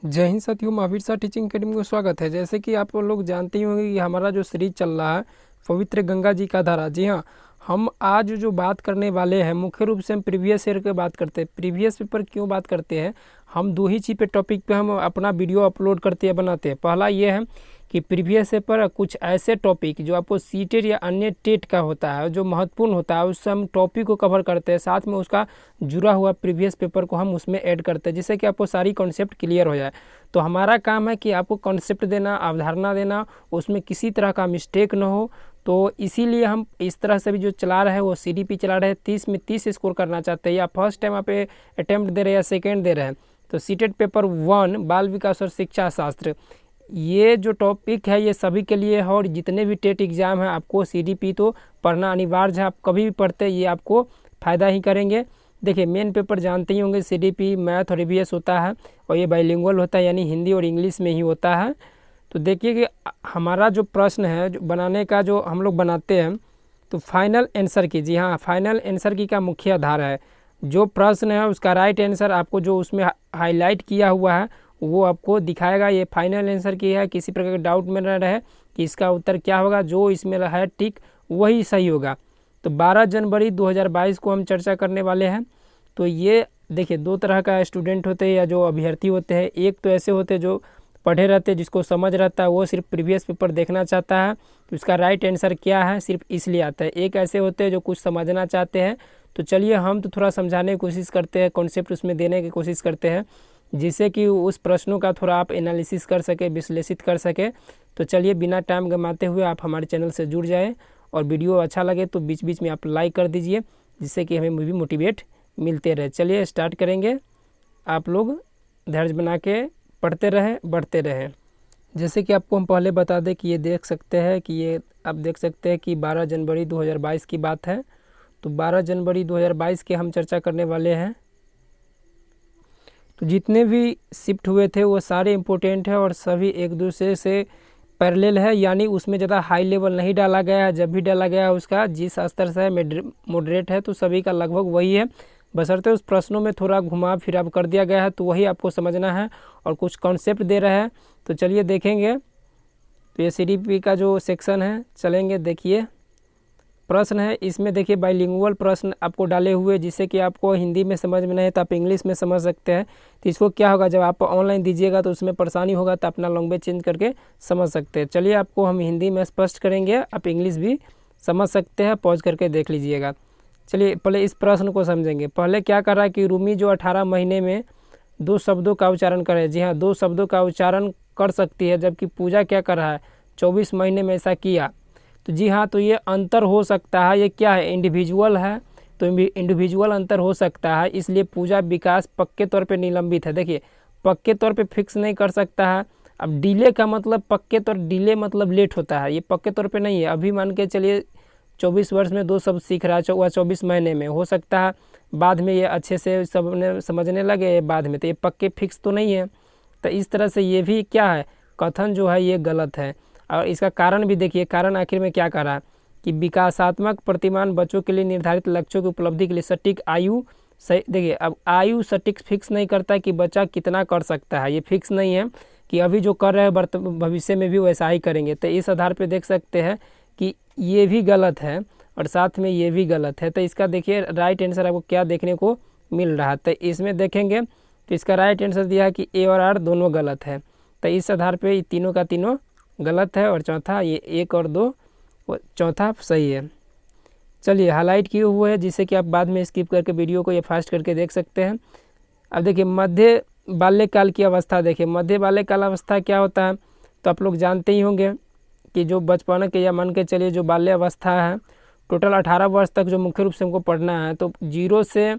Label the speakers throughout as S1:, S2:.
S1: जय हिंद साथियों, Mahavir Shah teaching academy को स्वागत है। जैसे कि आप लोग जानते ही होंगे कि हमारा जो सीरीज चल रहा है पवित्र गंगा जी का धारा। जी हाँ, हम आज जो बात करने वाले हैं मुख्य रूप से हम प्रीवियस ईयर की बात करते हैं। प्रीवियस पेपर क्यों बात करते हैं, हम दो ही चीज़ पे टॉपिक पे हम अपना वीडियो अपलोड करते हैं, बनाते हैं। पहला ये है कि प्रीवियस पेपर कुछ ऐसे टॉपिक जो आपको सीटेट या अन्य टेट का होता है, जो महत्वपूर्ण होता है, उससे हम टॉपिक को कवर करते हैं, साथ में उसका जुड़ा हुआ प्रीवियस पेपर को हम उसमें ऐड करते हैं, जिससे कि आपको सारी कॉन्सेप्ट क्लियर हो जाए। तो हमारा काम है कि आपको कॉन्सेप्ट देना, अवधारणा देना, उसमें किसी तरह का मिस्टेक ना हो। तो इसीलिए हम इस तरह से भी जो चला रहे हैं वो CDP चला रहे हैं। 30 में 30 स्कोर करना चाहते हैं, या फर्स्ट टाइम आप अटैम्प्ट दे रहे हैं या सेकेंड दे रहे हैं, तो सीटेट पेपर 1 बाल विकास और शिक्षा शास्त्र, ये जो टॉपिक है ये सभी के लिए है। और जितने भी टेट एग्ज़ाम हैं आपको CDP तो पढ़ना अनिवार्य है। आप कभी भी पढ़ते हैं, ये आपको फ़ायदा ही करेंगे। देखिए, मेन पेपर जानते ही होंगे, CDP मैथ और EVS होता है, और ये बाइलिंगुअल होता है, यानी हिंदी और इंग्लिश में ही होता है। तो देखिए कि हमारा जो प्रश्न है जो बनाने का, जो हम लोग बनाते हैं, तो फाइनल आंसर की, जी हाँ, फाइनल आंसर की का मुख्य आधार है। जो प्रश्न है उसका राइट आंसर आपको जो उसमें हाईलाइट किया हुआ है वो आपको दिखाएगा। ये फाइनल आंसर की है, किसी प्रकार का डाउट में न रहे कि इसका उत्तर क्या होगा। जो इसमें है टिक वही सही होगा। तो 12 जनवरी 2022 को हम चर्चा करने वाले हैं। तो ये देखिए, दो तरह का स्टूडेंट होते हैं या जो अभ्यर्थी होते हैं। एक तो ऐसे होते हैं जो पढ़े रहते हैं, जिसको समझ रहता है, वो सिर्फ प्रीवियस पेपर देखना चाहता है तो उसका राइट आंसर क्या है सिर्फ इसलिए आता है। एक ऐसे होते हैं जो कुछ समझना चाहते हैं। तो चलिए हम तो थोड़ा समझाने की कोशिश करते हैं, कॉन्सेप्ट उसमें देने की कोशिश करते हैं, जिससे कि उस प्रश्नों का थोड़ा आप एनालिसिस कर सके, विश्लेषित कर सके। तो चलिए बिना टाइम गंवाते हुए आप हमारे चैनल से जुड़ जाएँ, और वीडियो अच्छा लगे तो बीच बीच में आप लाइक कर दीजिए, जिससे कि हमें भी मोटिवेट मिलते रहे। चलिए स्टार्ट करेंगे। आप लोग धैर्य बना के पढ़ते रहें, बढ़ते रहें। जैसे कि आपको हम पहले बता दें कि ये देख सकते हैं कि ये आप देख सकते हैं कि 12 जनवरी 2022 की बात है। तो 12 जनवरी 2022 के हम चर्चा करने वाले हैं। तो जितने भी शिफ्ट हुए थे वो सारे इम्पोर्टेंट है और सभी एक दूसरे से पैरेलल है, यानी उसमें ज़्यादा हाई लेवल नहीं डाला गया है। जब भी डाला गया है उसका जिस स्तर से है मॉडरेट है, तो सभी का लगभग वही है, बशर्ते उस प्रश्नों में थोड़ा घुमा फिरा कर दिया गया है, तो वही आपको समझना है। और कुछ कॉन्सेप्ट दे रहा है, तो चलिए देखेंगे। तो ये CDP का जो सेक्शन है चलेंगे। देखिए प्रश्न है इसमें, देखिए बाइलिंगुअल प्रश्न आपको डाले हुए, जिससे कि आपको हिंदी में समझ में नहीं तो आप इंग्लिश में समझ सकते हैं। तो इसको क्या होगा, जब आप ऑनलाइन दीजिएगा तो उसमें परेशानी होगा, तो अपना लैंग्वेज चेंज करके समझ सकते हैं। चलिए आपको हम हिंदी में स्पष्ट करेंगे, आप इंग्लिश भी समझ सकते हैं, पॉज करके देख लीजिएगा। चलिए पहले इस प्रश्न को समझेंगे। पहले क्या कर रहा है कि रूमी जो 18 महीने में 2 शब्दों का उच्चारण करे। जी हाँ, 2 शब्दों का उच्चारण कर सकती है, जबकि पूजा क्या कर रहा है, 24 महीने में ऐसा किया। तो जी हाँ, तो ये अंतर हो सकता है, ये क्या है, इंडिविजुअल है, तो इंडिविजुअल अंतर हो सकता है, इसलिए पूजा विकास पक्के तौर पे निलंबित है। देखिए पक्के तौर पे फिक्स नहीं कर सकता है। अब डिले का मतलब पक्के तौर, डिले मतलब लेट होता है, ये पक्के तौर पे नहीं है। अभी मान के चलिए 24 वर्ष में 2 शब्द सीख रहा है, 24 महीने में, हो सकता है बाद में ये अच्छे से सब समझने लगे बाद में, तो ये पक्के फिक्स तो नहीं है। तो इस तरह से ये भी क्या है, कथन जो है ये गलत है। और इसका कारण भी देखिए, कारण आखिर में क्या करा कि विकासात्मक प्रतिमान बच्चों के लिए निर्धारित लक्ष्यों की उपलब्धि के लिए सटीक आयु सही। देखिए अब आयु सटीक फिक्स नहीं करता कि बच्चा कितना कर सकता है, ये फिक्स नहीं है कि अभी जो कर रहे हैं भविष्य में भी वैसा ही करेंगे। तो इस आधार पर देख सकते हैं कि ये भी गलत है और साथ में ये भी गलत है। तो इसका देखिए राइट आंसर आपको क्या देखने को मिल रहा है। तो इसमें देखेंगे तो इसका राइट आंसर दिया है कि A और R दोनों गलत है। तो इस आधार पे तीनों का तीनों गलत है, और चौथा ये 1 और 2 चौथा सही है। चलिए हाईलाइट किए हुए है, जिससे कि आप बाद में स्किप करके वीडियो को या फास्ट करके देख सकते हैं। अब देखिए मध्य बाल्यकाल की अवस्था। देखिए मध्य बाल्यकाल अवस्था क्या होता है, तो आप लोग जानते ही होंगे कि जो बचपन के या मान के चलिए जो बाल्य अवस्था है, टोटल 18 वर्ष तक जो मुख्य रूप से हमको पढ़ना है, तो 0 से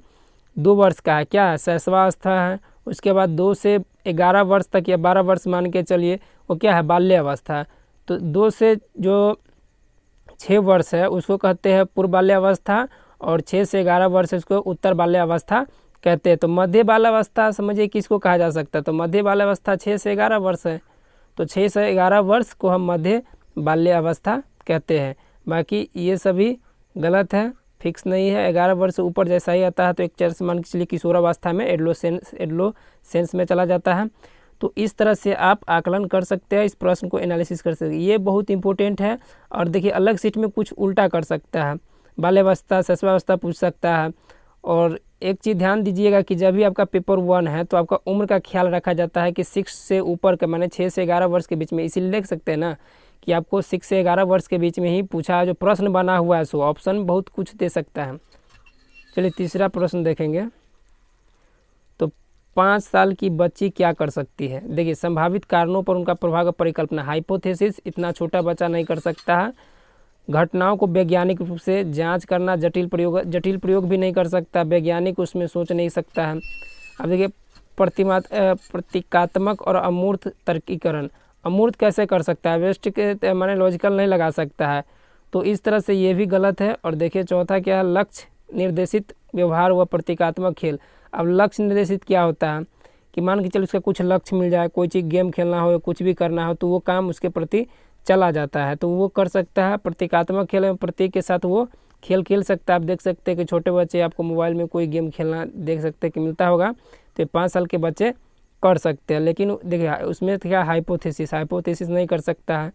S1: 2 वर्ष का है क्या है, शैशवावस्था है। उसके बाद 2 से 11 वर्ष तक या 12 वर्ष मान के चलिए वो क्या है, बाल्य अवस्था। तो 2 से जो 6 वर्ष है उसको कहते हैं पूर्व बाल्य अवस्था, और 6 से 11 वर्ष उसको उत्तर बाल्य अवस्था कहते हैं। तो मध्य बाल्य अवस्था समझिए किसको कहा जा सकता है, तो मध्य बाल्य अवस्था 6 से 11 वर्ष है, तो 6 से 11 वर्ष को हम मध्य बाल्य अवस्था कहते हैं। बाकी ये सभी गलत है, फिक्स नहीं है। 11 वर्ष से ऊपर जैसा ही आता है तो एक चर्च मान के चलिए किशोरावस्था में एडोलेसेंस में चला जाता है। तो इस तरह से आप आकलन कर सकते हैं, इस प्रश्न को एनालिसिस कर सकते हैं। ये बहुत इंपॉर्टेंट है। और देखिए अलग सीट में कुछ उल्टा कर सकता है, बाल्यावस्था शिशुवावस्था पूछ सकता है। और एक चीज़ ध्यान दीजिएगा कि जब भी आपका पेपर 1 है तो आपका उम्र का ख्याल रखा जाता है कि 6 से ऊपर का, माने 6 से 11 वर्ष के बीच में। इसीलिए देख सकते हैं ना कि आपको 6 से 11 वर्ष के बीच में ही पूछा, जो प्रश्न बना हुआ है सो ऑप्शन बहुत कुछ दे सकता है। चलिए तीसरा प्रश्न देखेंगे। तो 5 साल की बच्ची क्या कर सकती है? देखिए संभावित कारणों पर उनका प्रभाव का परिकल्पना, हाइपोथेसिस, इतना छोटा बच्चा नहीं कर सकता है। घटनाओं को वैज्ञानिक रूप से जांच करना, जटिल प्रयोग भी नहीं कर सकता, वैज्ञानिक उसमें सोच नहीं सकता है। अब देखिए प्रतीकात्मक और अमूर्त तर्कीकरण, अमूर्त कैसे कर सकता है? वेस्ट के माने लॉजिकल नहीं लगा सकता है, तो इस तरह से ये भी गलत है। और देखिए चौथा क्या है? लक्ष्य निर्देशित व्यवहार व प्रतीकात्मक खेल। अब लक्ष्य निर्देशित क्या होता है कि मान के चलो उसका कुछ लक्ष्य मिल जाए, कोई चीज़ गेम खेलना हो या कुछ भी करना हो, तो वो काम उसके प्रति चला जाता है, तो वो कर सकता है। प्रतीकात्मक खेल में प्रतीक के साथ वो खेल खेल सकता है। आप देख सकते हैं कि छोटे बच्चे आपको मोबाइल में कोई गेम खेलना देख सकते हैं कि मिलता होगा, तो 5 साल के बच्चे कर सकते हैं। लेकिन देखिए उसमें क्या हाइपोथेसिस नहीं कर सकता है।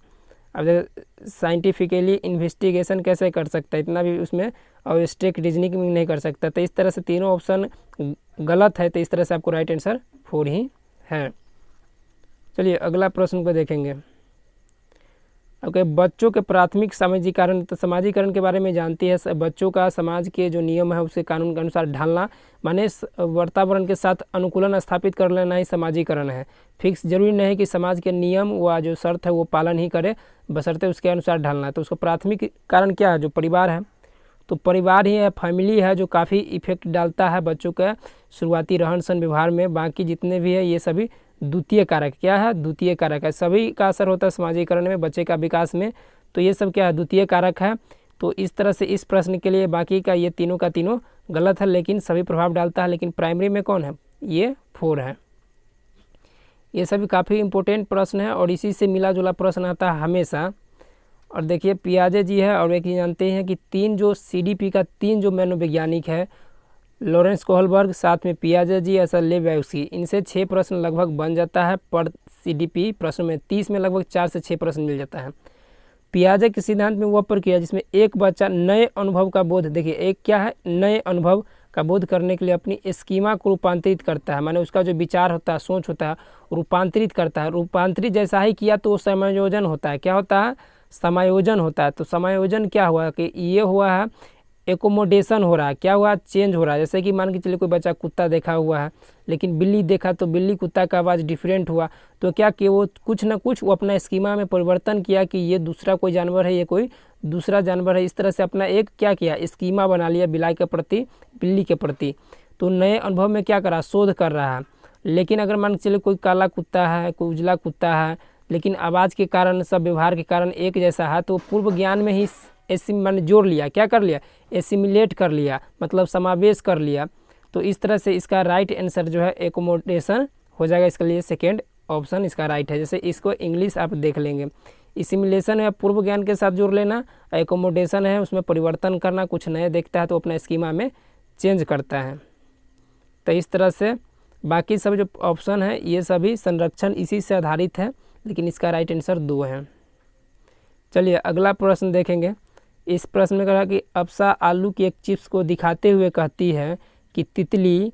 S1: अब साइंटिफिकली इन्वेस्टिगेशन कैसे कर सकता है, इतना भी उसमें, और स्टेक रीजनिंग भी नहीं कर सकता। तो इस तरह से तीनों ऑप्शन गलत है, तो इस तरह से आपको राइट आंसर 4 ही है। चलिए अगला प्रश्न को देखेंगे। ओके, बच्चों के प्राथमिक सामाजिकरण, तो सामाजिकरण के बारे में जानती है। बच्चों का समाज के जो नियम है उसके कानून के अनुसार ढालना, माने वातावरण के साथ अनुकूलन स्थापित कर लेना ही सामाजिकरण है। फिक्स जरूरी नहीं कि समाज के नियम व जो शर्त है वो पालन ही करे, बशर्ते उसके अनुसार ढालना है। तो उसका प्राथमिक कारण क्या है? जो परिवार है, तो परिवार ही है, फैमिली है, जो काफ़ी इफेक्ट डालता है बच्चों का शुरुआती रहन सहन व्यवहार में। बाकी जितने भी है ये सभी द्वितीय कारक, क्या है? द्वितीय कारक है। सभी का असर होता है सामाजिकरण में, बच्चे का विकास में, तो ये सब क्या है? द्वितीय कारक है। तो इस तरह से इस प्रश्न के लिए बाकी का ये तीनों का तीनों गलत है, लेकिन सभी प्रभाव डालता है। लेकिन प्राइमरी में कौन है? ये 4 है। ये सभी काफ़ी इंपॉर्टेंट प्रश्न है और इसी से मिला जुला प्रश्न आता है हमेशा। और देखिए पियाजे जी है, और एक ही जानते हैं कि 3 जो CDP का 3 जो मनोवैज्ञानिक है, लॉरेंस कोहलबर्ग, साथ में पियाजे जी, ऐसा लेवैक्स्की, इनसे 6 प्रश्न लगभग बन जाता है पर CDP प्रश्न में। 30 में लगभग 4 से 6 प्रश्न मिल जाता है। पियाजे के सिद्धांत में वह प्रक्रिया जिसमें एक बच्चा नए अनुभव का बोध, देखिए एक क्या है? नए अनुभव का बोध करने के लिए अपनी स्कीमा को रूपांतरित करता है, माने उसका जो विचार होता है, सोच होता है, रूपांतरित करता है। रूपांतरित जैसा ही किया तो समायोजन होता है। क्या होता है? समायोजन होता है। तो समायोजन क्या हुआ कि ये हुआ है एकोमोडेशन हो रहा है। क्या हुआ? चेंज हो रहा है। जैसे कि मान के चलिए कोई बच्चा कुत्ता देखा हुआ है, लेकिन बिल्ली देखा तो बिल्ली कुत्ता का आवाज़ डिफरेंट हुआ, तो क्या कि वो कुछ ना कुछ वो अपना स्कीमा में परिवर्तन किया कि ये दूसरा कोई जानवर है, ये कोई दूसरा जानवर है। इस तरह से अपना एक क्या किया? स्कीमा बना लिया बिलाई के प्रति, बिल्ली के प्रति। तो नए अनुभव में क्या करा? शोध कर रहा है। लेकिन अगर मान के चलिए कोई काला कुत्ता है, कोई उजला कुत्ता है, लेकिन आवाज़ के कारण, सब व्यवहार के कारण एक जैसा है, तो पूर्व ज्ञान में ही मैंने जोड़ लिया, क्या कर लिया? एसिमिलेट कर लिया, मतलब समावेश कर लिया। तो इस तरह से इसका राइट आंसर जो है एकोमोडेशन हो जाएगा। इसके लिए सेकेंड ऑप्शन इसका राइट है। जैसे इसको इंग्लिश आप देख लेंगे, एसिमिलेशन है पूर्व ज्ञान के साथ जोड़ लेना, एकोमोडेशन है उसमें परिवर्तन करना, कुछ नए देखता है तो अपना स्कीमा में चेंज करता है। तो इस तरह से बाकी सब जो ऑप्शन है ये सभी संरक्षण इसी से आधारित है, लेकिन इसका राइट आंसर 2 है। चलिए अगला प्रश्न देखेंगे। इस प्रश्न में कहा कि अप्सा आलू की एक चिप्स को दिखाते हुए कहती है कि तितली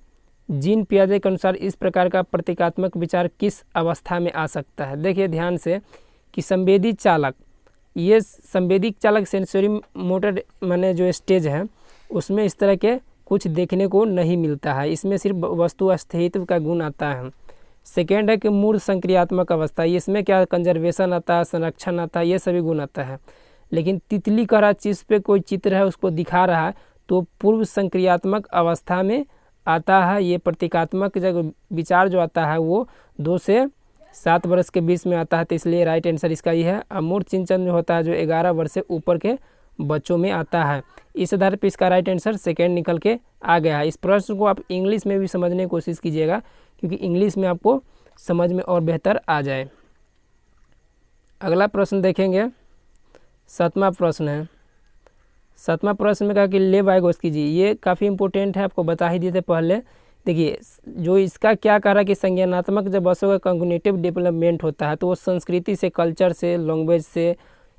S1: जीन पियाजे के अनुसार इस प्रकार का प्रतीकात्मक विचार किस अवस्था में आ सकता है? देखिए ध्यान से कि संवेदी चालक, ये संवेदी चालक सेंसरी मोटर माने जो स्टेज है उसमें इस तरह के कुछ देखने को नहीं मिलता है। इसमें सिर्फ वस्तु अस्तित्व का गुण आता है। सेकेंड है कि मूर्त संक्रियात्मक अवस्था, इसमें क्या कंजर्वेशन आता है, संरक्षण आता है, ये सभी गुण आता है। लेकिन तितली का रहा जिस पे कोई चित्र है उसको दिखा रहा है तो पूर्व संक्रियात्मक अवस्था में आता है। ये प्रतीकात्मक जब विचार जो आता है वो 2 से 7 वर्ष के बीच में आता है, तो इसलिए राइट आंसर इसका ही है। अमूर्त चिंतन जो होता है जो 11 वर्ष से ऊपर के बच्चों में आता है। इस आधार पर इसका राइट आंसर सेकेंड निकल के आ गया है। इस प्रश्न को आप इंग्लिश में भी समझने की कोशिश कीजिएगा, क्योंकि इंग्लिश में आपको समझ में और बेहतर आ जाए। अगला प्रश्न देखेंगे, 7वां प्रश्न है। 7वां प्रश्न में कहा कि लेव वाइगोस्की जी, ये काफ़ी इंपॉर्टेंट है, आपको बता ही दिए थे पहले। देखिए जो इसका क्या कह रहा है कि संज्ञानात्मक जब बसों का कॉग्निटिव डेवलपमेंट होता है तो वो संस्कृति से, कल्चर से, लैंग्वेज से,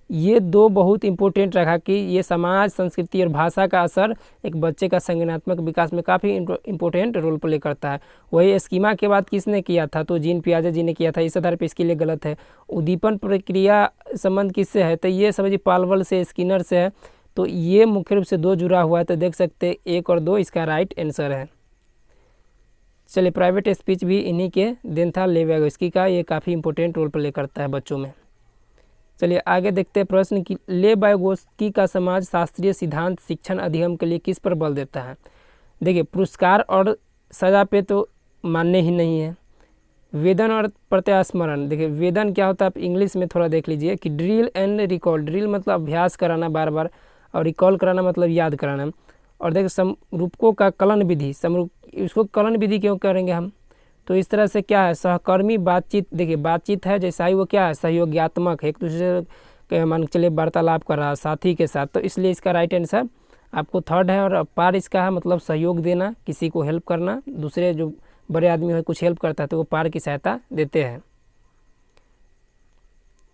S1: ये दो बहुत इंपॉर्टेंट रखा कि ये समाज, संस्कृति और भाषा का असर एक बच्चे का संज्ञानात्मक विकास में काफ़ी इंपॉर्टेंट रोल प्ले करता है। वही स्कीमा के बाद किसने किया था, तो जीन पियाजे जी ने किया था। इस आधार पर इसके लिए गलत है। उद्दीपन प्रक्रिया संबंध किससे है, तो ये समझिए पालवल से, स्किनर से है। तो ये मुख्य रूप से दो जुड़ा हुआ है, तो देख सकते हैं 1 और 2 इसका राइट आंसर है। चलिए प्राइवेट स्पीच भी इन्हीं के देन था, ले व्यगोस्की का। ये काफ़ी इंपॉर्टेंट रोल प्ले करता है बच्चों में। चलिए आगे देखते हैं प्रश्न कि ले व्यगोस्की का समाज शास्त्रीय सिद्धांत शिक्षण अधिगम के लिए किस पर बल देता है। देखिए पुरस्कार और सजा पे तो मानने ही नहीं है। वेदन और प्रत्यास्मरण, देखिए वेदन क्या होता है आप इंग्लिश में थोड़ा देख लीजिए कि ड्रिल एंड रिकॉल। ड्रिल मतलब अभ्यास कराना बार बार, और रिकॉल कराना मतलब याद कराना। और देखिए समरूपकों का कलन विधि, इसको कलन विधि क्यों करेंगे हम, तो इस तरह से क्या है सहकर्मी बातचीत। देखिए बातचीत है जैसा ही वो क्या है सहयोगात्मक है, एक दूसरे के मान के चलिए वार्तालाप कर रहा है साथी के साथ, तो इसलिए इसका राइट आंसर आपको 3rd है। और पार इसका है मतलब सहयोग देना, किसी को हेल्प करना, दूसरे जो बड़े आदमी हो कुछ हेल्प करता है तो वो पार की सहायता देते हैं।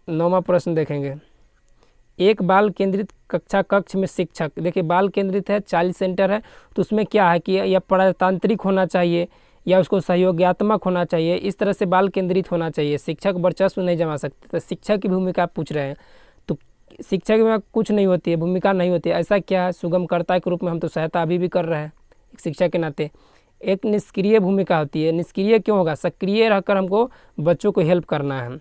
S1: 9वां प्रश्न देखेंगे, एक बाल केंद्रित कक्षा कक्ष में शिक्षक। देखिए बाल केंद्रित है, चाइल्ड सेंटर है, तो उसमें क्या है कि यह प्रजातांत्रिक होना चाहिए या उसको सहयोगात्मक होना चाहिए, इस तरह से बाल केंद्रित होना चाहिए। शिक्षक वर्चस्व नहीं जमा सकते। तो शिक्षक की भूमिका आप पूछ रहे हैं, तो शिक्षक में कुछ नहीं होती है, भूमिका नहीं होती है। ऐसा क्या है, सुगमकर्ता के रूप में हम तो सहायता अभी भी कर रहे हैं एक शिक्षक के नाते। एक निष्क्रिय भूमिका होती है। निष्क्रिय क्यों होगा, सक्रिय रहकर हमको बच्चों को हेल्प करना है।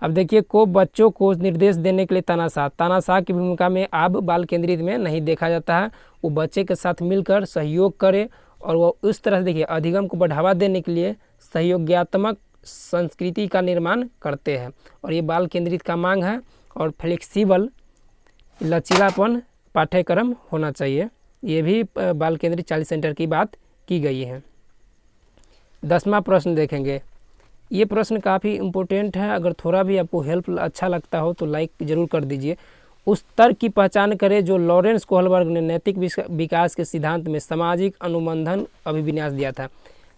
S1: अब देखिए को बच्चों को निर्देश देने के लिए तानाशाह। तानाशाह की भूमिका में अब बाल केंद्रित में नहीं देखा जाता है। वो बच्चे के साथ मिलकर सहयोग करे और वो उस तरह से देखिए अधिगम को बढ़ावा देने के लिए सहयोगात्मक संस्कृति का निर्माण करते हैं। और ये बाल केंद्रित का मांग है। और फ्लेक्सिबल लचीलापन पाठ्यक्रम होना चाहिए। ये भी बाल केंद्रित चाइल्ड सेंटर की बात की गई है। 10वां प्रश्न देखेंगे। ये प्रश्न काफ़ी इम्पोर्टेंट है। अगर थोड़ा भी आपको हेल्प अच्छा लगता हो तो लाइक ज़रूर कर दीजिए। उस तर्क की पहचान करें जो लॉरेंस कोहलबर्ग ने नैतिक विकास के सिद्धांत में सामाजिक अनुबंधन अभिविन्यास दिया था।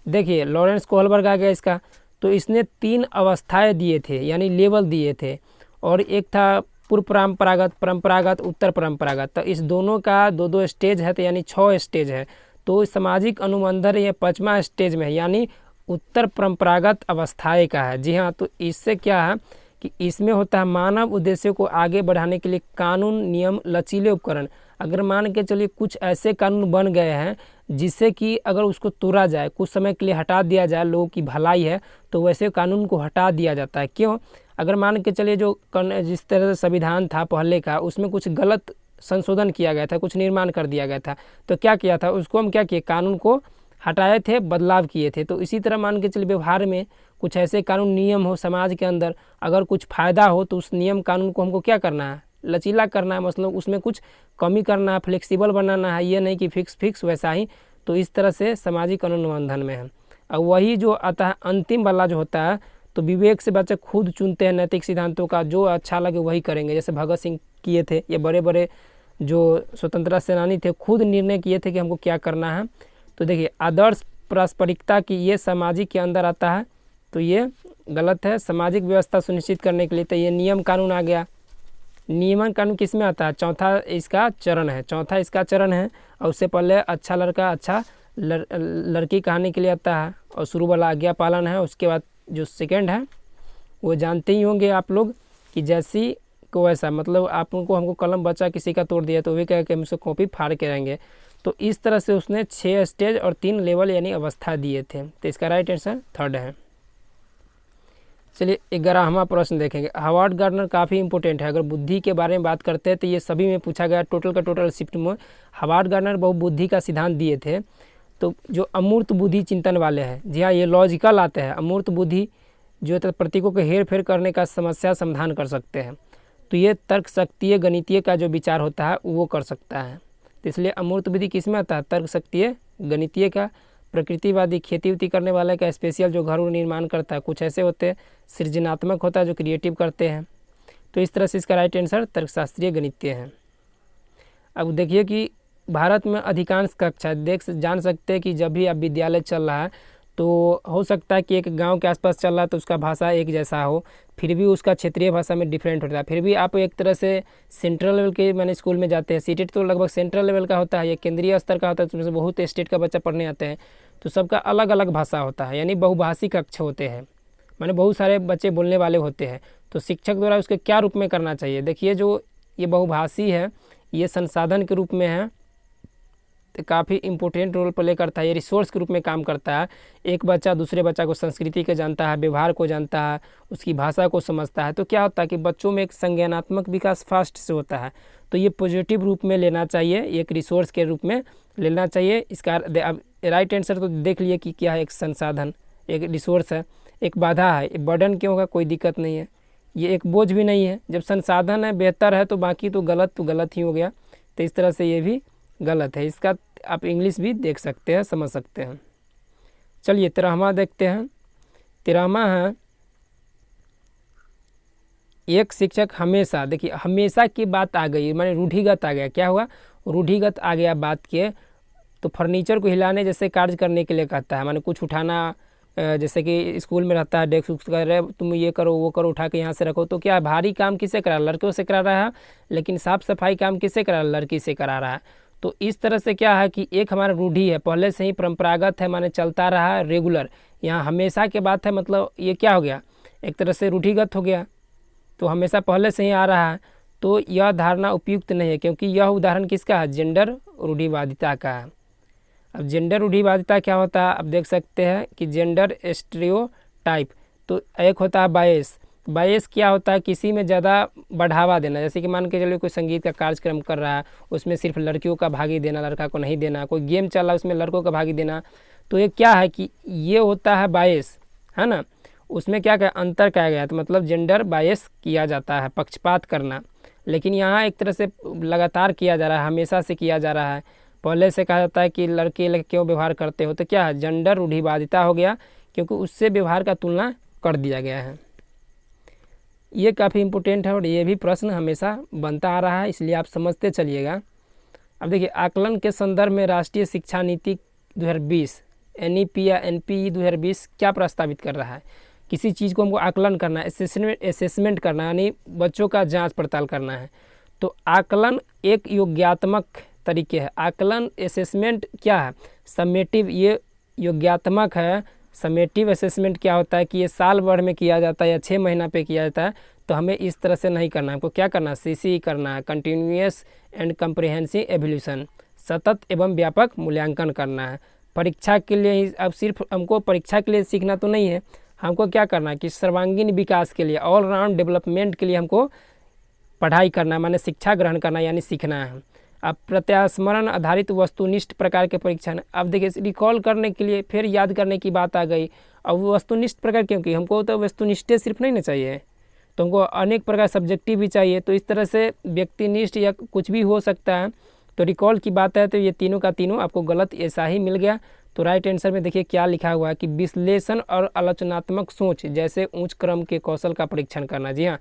S1: देखिए लॉरेंस कोहलबर्ग आ गया इसका, तो इसने 3 अवस्थाएं दिए थे यानी लेवल दिए थे। और एक था पूर्व परंपरागत, परंपरागत, उत्तर परंपरागत। तो इस दोनों का 2-2 स्टेज है, तो यानी 6 स्टेज है। तो सामाजिक अनुबंधन ये 5वां स्टेज में है, यानी उत्तर परंपरागत अवस्थाएं का है। जी हाँ, तो इससे क्या है कि इसमें होता है मानव उद्देश्यों को आगे बढ़ाने के लिए कानून, नियम, लचीले उपकरण। अगर मान के चलिए कुछ ऐसे कानून बन गए हैं जिससे कि अगर उसको तोड़ा जाए, कुछ समय के लिए हटा दिया जाए, लोगों की भलाई है तो वैसे कानून को हटा दिया जाता है। क्यों, अगर मान के चलिए जो जिस तरह से संविधान था पहले का, उसमें कुछ गलत संशोधन किया गया था, कुछ निर्माण कर दिया गया था, तो क्या किया था उसको हम क्या किए, कानून को हटाए थे, बदलाव किए थे। तो इसी तरह मान के चलिए व्यवहार में कुछ ऐसे कानून नियम हो समाज के अंदर, अगर कुछ फ़ायदा हो तो उस नियम कानून को हमको क्या करना है, लचीला करना है, मतलब उसमें कुछ कमी करना है, फ्लेक्सिबल बनाना है, ये नहीं कि फिक्स वैसा ही। तो इस तरह से सामाजिक अनुबंधन में है। अब वही जो आता है अंतिम वाला जो होता है, तो विवेक से बच्चे खुद चुनते हैं नैतिक सिद्धांतों का, जो अच्छा लगे वही करेंगे। जैसे भगत सिंह किए थे, ये बड़े बड़े जो स्वतंत्रता सेनानी थे खुद निर्णय किए थे कि हमको क्या करना है। तो देखिए आदर्श पारस्परिकता की ये सामाजिक के अंदर आता है, तो ये गलत है। सामाजिक व्यवस्था सुनिश्चित करने के लिए तो ये नियम कानून आ गया। नियमन कानून किस में आता है, चौथा इसका चरण है। और उससे पहले अच्छा लड़का अच्छा लड़की कहने के लिए आता है, और शुरू वाला आज्ञा पालन है। उसके बाद जो सेकंड है वो जानते ही होंगे आप लोग कि जैसी को वैसा, मतलब आप उनको हमको कलम बचा किसी का तोड़ दिया तो वे कह के हम उसको कॉपी फाड़ के रहेंगे। तो इस तरह से उसने 6 स्टेज और 3 लेवल यानी अवस्था दिए थे। तो इसका राइट आंसर 3rd है। चलिए 11वां प्रश्न देखेंगे। हावर्ड गार्डनर काफ़ी इंपॉर्टेंट है। अगर बुद्धि के बारे में बात करते हैं तो ये सभी में पूछा गया, टोटल का टोटल शिफ्ट में। हावर्ड गार्डनर बहुबुद्धि का सिद्धांत दिए थे। तो जो अमूर्त बुद्धि चिंतन वाले हैं, जी हाँ ये लॉजिकल आते हैं। अमूर्त बुद्धि जो है प्रतीकों को हेर फेर करने का समस्या समाधान कर सकते हैं। तो ये तर्क शक्तिय गणितीय का जो विचार होता है वो कर सकता है। तो इसलिए अमूर्त बुद्धि किस में आता है, तर्क शक्तिय गणितीय का। प्रकृतिवादी खेती उती करने वाले का, स्पेशल जो घर निर्माण करता है, कुछ ऐसे होते हैं सृजनात्मक होता है जो क्रिएटिव करते हैं। तो इस तरह से इसका राइट आंसर तर्कशास्त्रीय गणितीय है। अब देखिए कि भारत में अधिकांश कक्षा जान सकते हैं कि जब भी अब विद्यालय चल रहा है तो हो सकता है कि एक गांव के आसपास चल रहा है तो उसका भाषा एक जैसा हो, फिर भी उसका क्षेत्रीय भाषा में डिफरेंट होता है। फिर भी आप एक तरह से सेंट्रल लेवल के मैंने स्कूल में जाते हैं, सीटेट तो लगभग सेंट्रल लेवल का होता है, ये केंद्रीय स्तर का होता है, उसमें से बहुत स्टेट का बच्चा पढ़ने आते हैं, तो सबका अलग अलग भाषा होता है, यानी बहुभाषी कक्षा होते हैं, माने बहुत सारे बच्चे बोलने वाले होते हैं। तो शिक्षक द्वारा उसके क्या रूप में करना चाहिए, देखिए जो ये बहुभाषी है ये संसाधन के रूप में है, तो काफ़ी इंपॉर्टेंट रोल प्ले करता है, ये रिसोर्स के रूप में काम करता है। एक बच्चा दूसरे बच्चा को संस्कृति को जानता है, व्यवहार को जानता है, उसकी भाषा को समझता है, तो क्या होता है कि बच्चों में एक संज्ञानात्मक विकास फास्ट से होता है। तो ये पॉजिटिव रूप में लेना चाहिए, एक रिसोर्स के रूप में लेना चाहिए। इसका अब राइट आंसर तो देख लिए कि क्या है, एक संसाधन, एक रिसोर्स है, एक बाधा है, एक बर्डन क्यों होगा, कोई दिक्कत नहीं है, ये एक बोझ भी नहीं है। जब संसाधन है बेहतर है तो बाकी तो गलत ही हो गया, तो इस तरह से ये भी गलत है। इसका आप इंग्लिश भी देख सकते हैं, समझ सकते हैं। चलिए 13वां देखते हैं। 13वां है एक शिक्षक हमेशा, देखिए हमेशा की बात आ गई, माने रूढ़िगत आ गया, क्या हुआ, रूढ़िगत आ गया बात के, तो फर्नीचर को हिलाने जैसे कार्य करने के लिए कहता है, माने कुछ उठाना, जैसे कि स्कूल में रहता है डेस्क उस्क कर रहे, तुम ये करो वो करो, उठा के यहाँ से रखो, तो क्या भारी काम किससे करा, लड़कों से करा रहा है, लेकिन साफ सफाई काम किससे करा, लड़की से करा रहा है। तो इस तरह से क्या है कि एक हमारा रूढ़ी है, पहले से ही परंपरागत है, माने चलता रहा है रेगुलर, यहाँ हमेशा की बात है, मतलब ये क्या हो गया, एक तरह से रूढ़िगत हो गया, तो हमेशा पहले से ही आ रहा है। तो यह धारणा उपयुक्त नहीं है, क्योंकि यह उदाहरण किसका है, जेंडर रूढ़िवादिता का है। अब जेंडर रूढ़िवादिता क्या होता है, अब देख सकते हैं कि जेंडर स्टीरियोटाइप, तो एक होता है बायस। बायस क्या होता है, किसी में ज़्यादा बढ़ावा देना, जैसे कि मान के चलिए कोई संगीत का कार्यक्रम कर रहा है, उसमें सिर्फ लड़कियों का भागी देना, लड़का को नहीं देना, कोई गेम चल रहा है उसमें लड़कों का भागी देना, तो ये क्या है कि ये होता है बायस, है ना। उसमें क्या क्या अंतर किया गया, तो मतलब जेंडर बायस किया जाता है, पक्षपात करना। लेकिन यहाँ एक तरह से लगातार किया जा रहा है, हमेशा से किया जा रहा है, पहले से कहा जाता है कि लड़के क्यों व्यवहार करते हो, तो क्या है, जेंडर रूढ़िवादिता हो गया, क्योंकि उससे व्यवहार का तुलना कर दिया गया है। ये काफ़ी इम्पोर्टेंट है और ये भी प्रश्न हमेशा बनता आ रहा है, इसलिए आप समझते चलिएगा। अब देखिए आकलन के संदर्भ में राष्ट्रीय शिक्षा नीति 2020 NEP या NPE 2020 क्या प्रस्तावित कर रहा है, किसी चीज़ को हमको आकलन करना है, असेसमेंट करना, यानी बच्चों का जांच पड़ताल करना है। तो आकलन एक योग्यात्मक तरीके है, आकलन असेसमेंट क्या है, समेटिव, ये योग्यात्मक है। समेटिव असेसमेंट क्या होता है कि ये साल भर में किया जाता है या 6 महीना पे किया जाता है, तो हमें इस तरह से नहीं करना है, हमको क्या करना है, CCE करना है, कंटिन्यूअस एंड कम्प्रिहेंसिव एवोल्यूशन, सतत एवं व्यापक मूल्यांकन करना है। परीक्षा के लिए ही, अब सिर्फ हमको परीक्षा के लिए सीखना तो नहीं है, हमको क्या करना है कि सर्वांगीण विकास के लिए, ऑलराउंड डेवलपमेंट के लिए हमको पढ़ाई करना है, माने शिक्षा ग्रहण करना यानी सीखना है। अब प्रत्यास्मरण आधारित वस्तुनिष्ठ प्रकार के परीक्षण, अब देखिए रिकॉल करने के लिए फिर याद करने की बात आ गई। अब वस्तुनिष्ठ प्रकार, क्योंकि हमको तो वस्तुनिष्ठ सिर्फ नहीं ना चाहिए, तो हमको अनेक प्रकार सब्जेक्टिव भी चाहिए, तो इस तरह से व्यक्तिनिष्ठ या कुछ भी हो सकता है। तो रिकॉल की बात है तो ये तीनों का तीनों आपको गलत ऐसा ही मिल गया। तो राइट आंसर में देखिए क्या लिखा हुआ है कि विश्लेषण और आलोचनात्मक सोच जैसे उच्च क्रम के कौशल का परीक्षण करना। जी हाँ,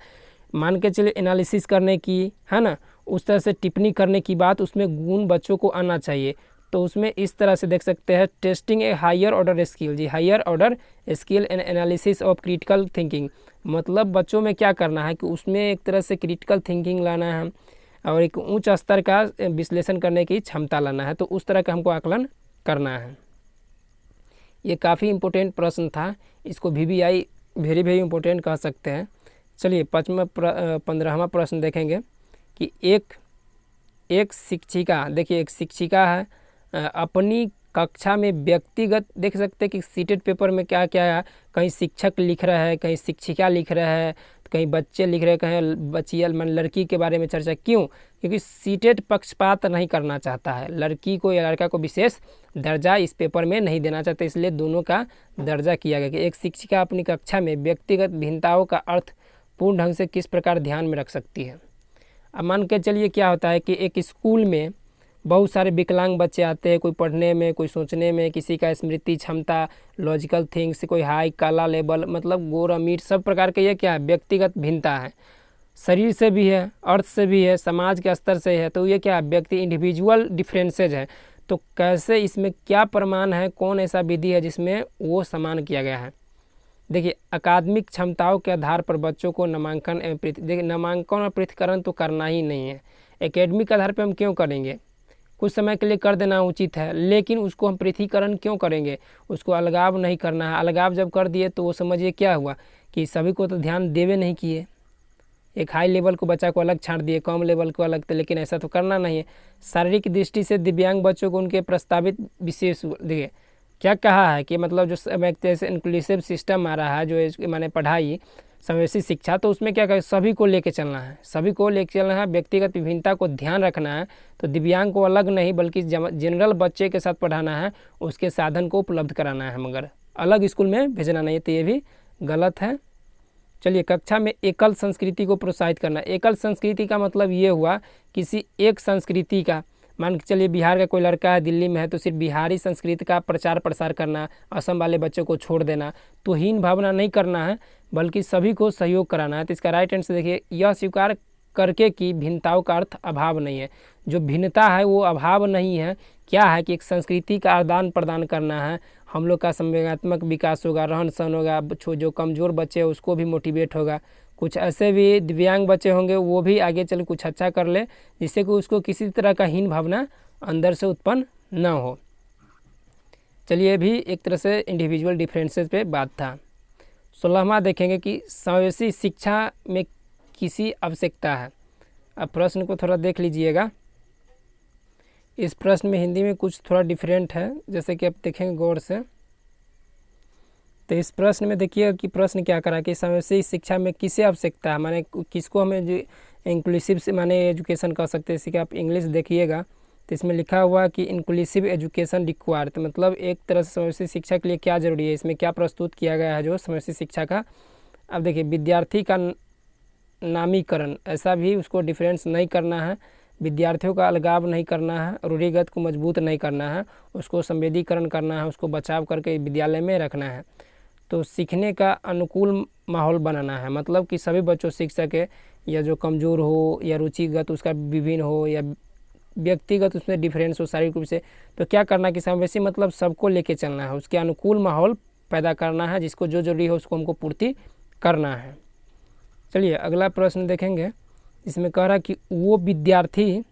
S1: मान के चलिए एनालिसिस करने की, है ना, उस तरह से टिप्पणी करने की बात, उसमें गुण बच्चों को आना चाहिए। तो उसमें इस तरह से देख सकते हैं, testing a higher order skill, जी higher order skill and analysis of critical thinking, मतलब बच्चों में क्या करना है कि उसमें एक तरह से क्रिटिकल थिंकिंग लाना है और एक उच्च स्तर का विश्लेषण करने की क्षमता लाना है। तो उस तरह का हमको आकलन करना है। ये काफ़ी इम्पोर्टेंट प्रश्न था, इसको VBI वेरी वेरी इम्पोर्टेंट कह सकते हैं। चलिए 15वां प्रश्न देखेंगे कि एक शिक्षिका, देखिए एक शिक्षिका है, अपनी कक्षा में व्यक्तिगत, देख सकते हैं कि सीटेड पेपर में क्या क्या है, कहीं शिक्षक लिख रहा है, कहीं शिक्षिका लिख रहा है, कहीं बच्चे लिख रहे हैं, कहीं बच्चिया मन लड़की के बारे में चर्चा, क्यों, क्योंकि सीटेड पक्षपात नहीं करना चाहता है, लड़की को या लड़का को विशेष दर्जा इस पेपर में नहीं देना चाहता, इसलिए दोनों का दर्जा किया गया कि एक शिक्षिका अपनी कक्षा में व्यक्तिगत भिन्नताओं का अर्थ पूर्ण ढंग से किस प्रकार ध्यान में रख सकती है। अब मान के चलिए क्या होता है कि एक स्कूल में बहुत सारे विकलांग बच्चे आते हैं, कोई पढ़ने में, कोई सोचने में, किसी का स्मृति क्षमता, लॉजिकल थिंग्स, कोई हाई काला लेवल, मतलब गोर अमीर, सब प्रकार के ये क्या है, व्यक्तिगत भिन्नता है। शरीर से भी है, अर्थ से भी है, समाज के स्तर से है। तो ये क्या व्यक्ति इंडिविजुअल डिफरेंसेज है। तो कैसे इसमें क्या प्रमाण है, कौन ऐसा विधि है जिसमें वो समान किया गया है। देखिए अकादमिक क्षमताओं के आधार पर बच्चों को नामांकन एवं देखिए नामांकन और पृथक्करण तो करना ही नहीं है। एकेडमिक आधार पर हम क्यों करेंगे, कुछ समय के लिए कर देना उचित है, लेकिन उसको हम पृथक्करण क्यों करेंगे, उसको अलगाव नहीं करना है। अलगाव जब कर दिए तो वो समझिए क्या हुआ कि सभी को तो ध्यान देवे नहीं किए, एक हाई लेवल को बच्चा को अलग छांट दिए, कम लेवल को अलग थे, लेकिन ऐसा तो करना नहीं है। शारीरिक दृष्टि से दिव्यांग बच्चों को उनके प्रस्तावित विशेष देखिए क्या कहा है कि मतलब जो समय जैसे इंक्लूसिव सिस्टम आ रहा है, जो माने पढ़ाई समावेशी शिक्षा, तो उसमें क्या करें, सभी को लेके चलना है, सभी को लेके चलना है, व्यक्तिगत विभिन्नता को ध्यान रखना है। तो दिव्यांग को अलग नहीं बल्कि जनरल बच्चे के साथ पढ़ाना है, उसके साधन को उपलब्ध कराना है, मगर अलग स्कूल में भेजना नहीं है। तो ये भी गलत है। चलिए कक्षा में एकल संस्कृति को प्रोत्साहित करना। एकल संस्कृति का मतलब ये हुआ किसी एक संस्कृति का, मान के चलिए बिहार का कोई लड़का है, दिल्ली में है, तो सिर्फ बिहारी संस्कृति का प्रचार प्रसार करना, असम वाले बच्चों को छोड़ देना, तो हीन भावना नहीं करना है बल्कि सभी को सहयोग कराना है। तो इसका राइट आंसर देखिए, यह स्वीकार करके कि भिन्नताओं का अर्थ अभाव नहीं है। जो भिन्नता है वो अभाव नहीं है, क्या है कि एक संस्कृति का आदान प्रदान करना है, हम लोग का संवेदनात्मक विकास होगा, रहन सहन होगा, जो कमज़ोर बच्चे हैं उसको भी मोटिवेट होगा, कुछ ऐसे भी दिव्यांग बच्चे होंगे वो भी आगे चल कुछ अच्छा कर ले, जिससे कि उसको किसी तरह का हीन भावना अंदर से उत्पन्न न हो। चलिए भी एक तरह से इंडिविजुअल डिफरेंसेस पे बात था। 16वां देखेंगे कि समावेशी शिक्षा में किसी आवश्यकता है। अब प्रश्न को थोड़ा देख लीजिएगा, इस प्रश्न में हिंदी में कुछ थोड़ा डिफरेंट है, जैसे कि आप देखेंगे गौर से। तो इस प्रश्न में देखिए कि प्रश्न क्या करा कि समावेशी शिक्षा में किसे आवश्यकता है, माने किसको हमें जो इंक्लूसिव से माने एजुकेशन कह सकते हैं। इसी का आप इंग्लिश देखिएगा तो इसमें लिखा हुआ कि इंक्लूसिव एजुकेशन रिक्वायर्ड, तो मतलब एक तरह से समावेशी शिक्षा के लिए क्या जरूरी है, इसमें क्या प्रस्तुत किया गया है जो समावेशी शिक्षा का। अब देखिए विद्यार्थी का नामीकरण, ऐसा भी उसको डिफरेंस नहीं करना है, विद्यार्थियों का अलगाव नहीं करना है, रूढ़िगत को मजबूत नहीं करना है, उसको संवेदीकरण करना है, उसको बचाव करके विद्यालय में रखना है। तो सीखने का अनुकूल माहौल बनाना है, मतलब कि सभी बच्चों सीख सके, या जो कमज़ोर हो या रुचिगत उसका विभिन्न हो या व्यक्तिगत उसमें डिफरेंस हो शारीरिक रूप से। तो क्या करना कि समावेशी मतलब सबको लेके चलना है, उसके अनुकूल माहौल पैदा करना है, जिसको जो जरूरी हो उसको हमको पूर्ति करना है। चलिए अगला प्रश्न देखेंगे, इसमें कह रहा कि वो विद्यार्थी